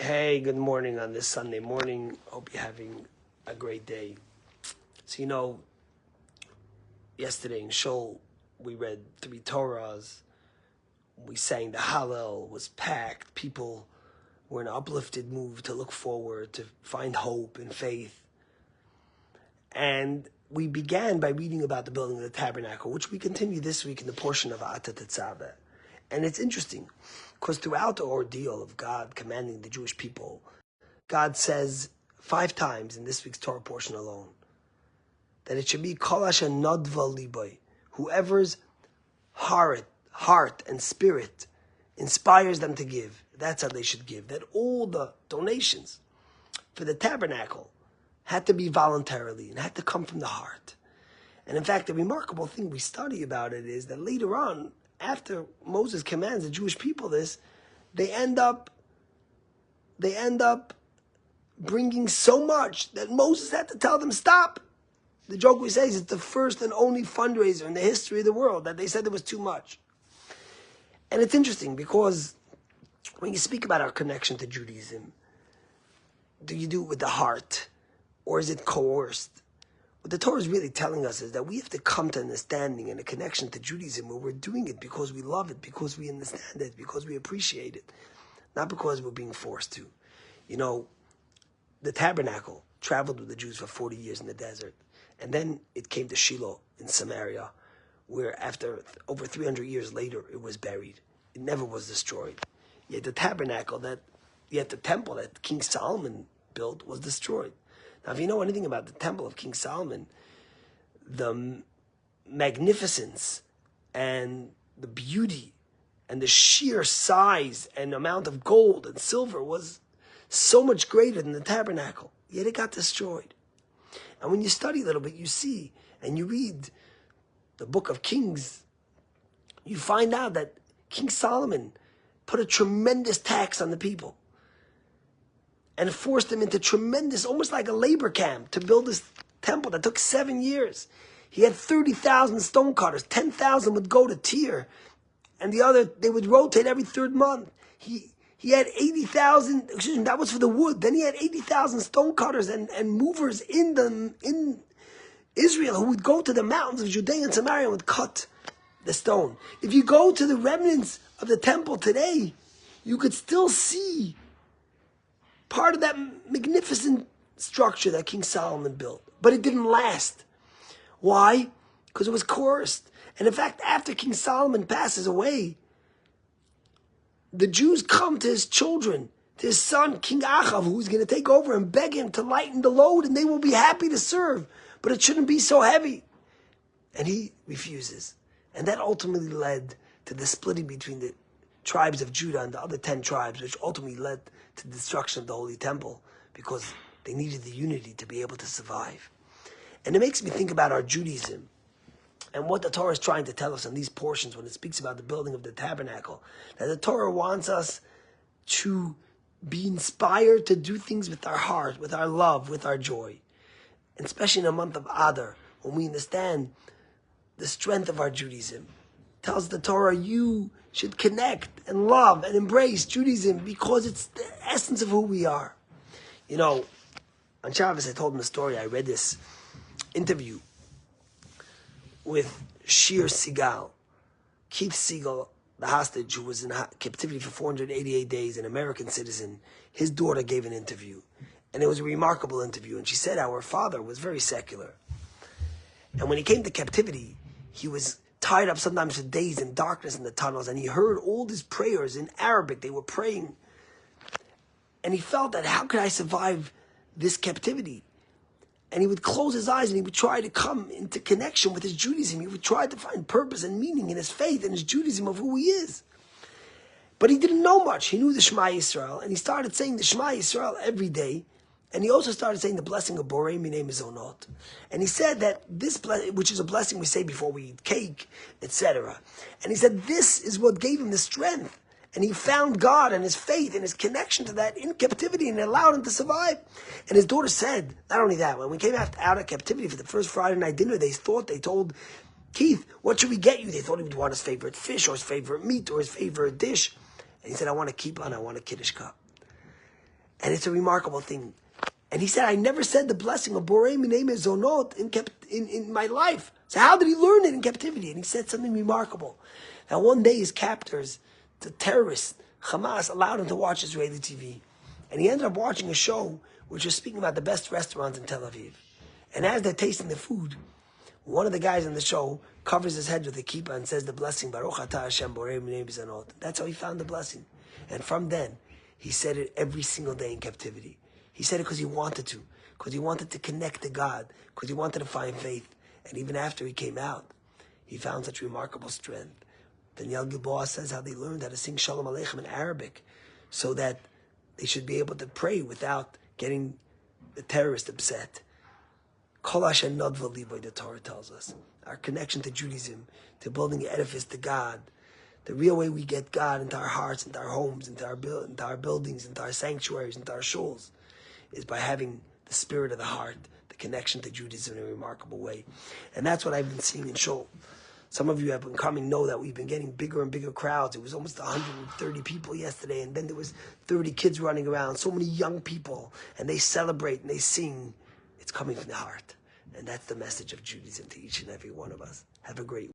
Hey, good morning on this Sunday morning. Hope you're having a great day. So, yesterday in Shul, we read 3 Torahs. We sang the Hallel, was packed. People were in an uplifted mood to look forward, to find hope and faith. And we began by reading about the building of the tabernacle, which we continue this week in the portion of Ata Tetzaveh. And it's interesting, because throughout the ordeal of God commanding the Jewish people, God says 5 times in this week's Torah portion alone that it should be Kol Asher Nodva Liboy, whoever's heart and spirit inspires them to give. That's how they should give. That all the donations for the tabernacle had to be voluntarily and had to come from the heart. And in fact, the remarkable thing we study about it is that later on, after Moses commands the Jewish people this, they end up bringing so much that Moses had to tell them, stop. The joke we say is it's the first and only fundraiser in the history of the world that they said there was too much. And it's interesting because when you speak about our connection to Judaism, do you do it with the heart or is it coerced? What the Torah is really telling us is that we have to come to understanding and a connection to Judaism where we're doing it because we love it, because we understand it, because we appreciate it, not because we're being forced to. The tabernacle traveled with the Jews for 40 years in the desert. And then it came to Shiloh in Samaria, where after over 300 years later, it was buried. It never was destroyed. Yet the temple that King Solomon built was destroyed. Now, if you know anything about the temple of King Solomon, the magnificence and the beauty and the sheer size and amount of gold and silver was so much greater than the tabernacle. Yet it got destroyed. And when you study a little bit, you see, and you read the book of Kings, you find out that King Solomon put a tremendous tax on the people and forced them into tremendous, almost like a labor camp, to build this temple that took 7 years. He had 30,000 stonecutters, 10,000 would go to Tyre, and they would rotate every 3rd month. He had 80,000, that was for the wood. Then he had 80,000 stonecutters and movers in Israel who would go to the mountains of Judea and Samaria and would cut the stone. If you go to the remnants of the temple today, you could still see part of that magnificent structure that King Solomon built. But it didn't last. Why? Because it was coerced. And in fact, after King Solomon passes away, the Jews come to his children, to his son, King Achav, who's going to take over and beg him to lighten the load, and they will be happy to serve. But it shouldn't be so heavy. And he refuses. And that ultimately led to the splitting between the tribes of Judah and the other 10 tribes, which ultimately led to the destruction of the Holy Temple, because they needed the unity to be able to survive. And it makes me think about our Judaism and what the Torah is trying to tell us in these portions when it speaks about the building of the tabernacle. That the Torah wants us to be inspired to do things with our heart, with our love, with our joy. And especially in the month of Adar, when we understand the strength of our Judaism. It tells the Torah you should connect and love and embrace Judaism because it's the essence of who we are. On Shabbos I told him the story. I read this interview with Keith Siegel, the hostage who was in captivity for 488 days, an American citizen. His daughter gave an interview, and it was a remarkable interview. And she said our father was very secular. And when he came to captivity, he was tied up sometimes for days in darkness in the tunnels, and he heard all these prayers in Arabic. They were praying. And he felt that, how could I survive this captivity? And he would close his eyes and he would try to come into connection with his Judaism. He would try to find purpose and meaning in his faith and his Judaism of who he is. But he didn't know much. He knew the Shema Yisrael, and he started saying the Shema Yisrael every day. And he also started saying the blessing of Borei Minei Mezonot. And he said that this blessing, which is a blessing we say before we eat cake, etc. And he said this is what gave him the strength. And he found God and his faith and his connection to that in captivity, and it allowed him to survive. And his daughter said, not only that, when we came out of captivity for the first Friday night dinner, they told Keith, what should we get you? They thought he would want his favorite fish or his favorite meat or his favorite dish. And he said, I want a kippah and I want a Kiddush cup. And it's a remarkable thing. And he said, I never said the blessing of Borei Minei Mezonot in my life. So how did he learn it in captivity? And he said something remarkable. Now one day his captors, the terrorists, Hamas, allowed him to watch Israeli TV. And he ended up watching a show which was speaking about the best restaurants in Tel Aviv. And as they're tasting the food, one of the guys in the show covers his head with a kippah and says the blessing, Baruch atah Hashem borei minei mezonot. That's how he found the blessing. And from then, he said it every single day in captivity. He said it because he wanted to connect to God, because he wanted to find faith. And even after he came out, he found such remarkable strength. Daniel Gilboa says how they learned how to sing Shalom Aleichem in Arabic, so that they should be able to pray without getting the terrorist upset. Kol Hashem Nodva Liboy, the Torah tells us. Our connection to Judaism, to building an edifice to God, the real way we get God into our hearts, into our homes, into our buildings, into our sanctuaries, into our shuls, is by having the spirit of the heart, the connection to Judaism in a remarkable way. And that's what I've been seeing in shul. Some of you have been coming know that we've been getting bigger and bigger crowds. It was almost 130 people yesterday, and then there was 30 kids running around, so many young people, and they celebrate and they sing. It's coming from the heart. And that's the message of Judaism to each and every one of us. Have a great week.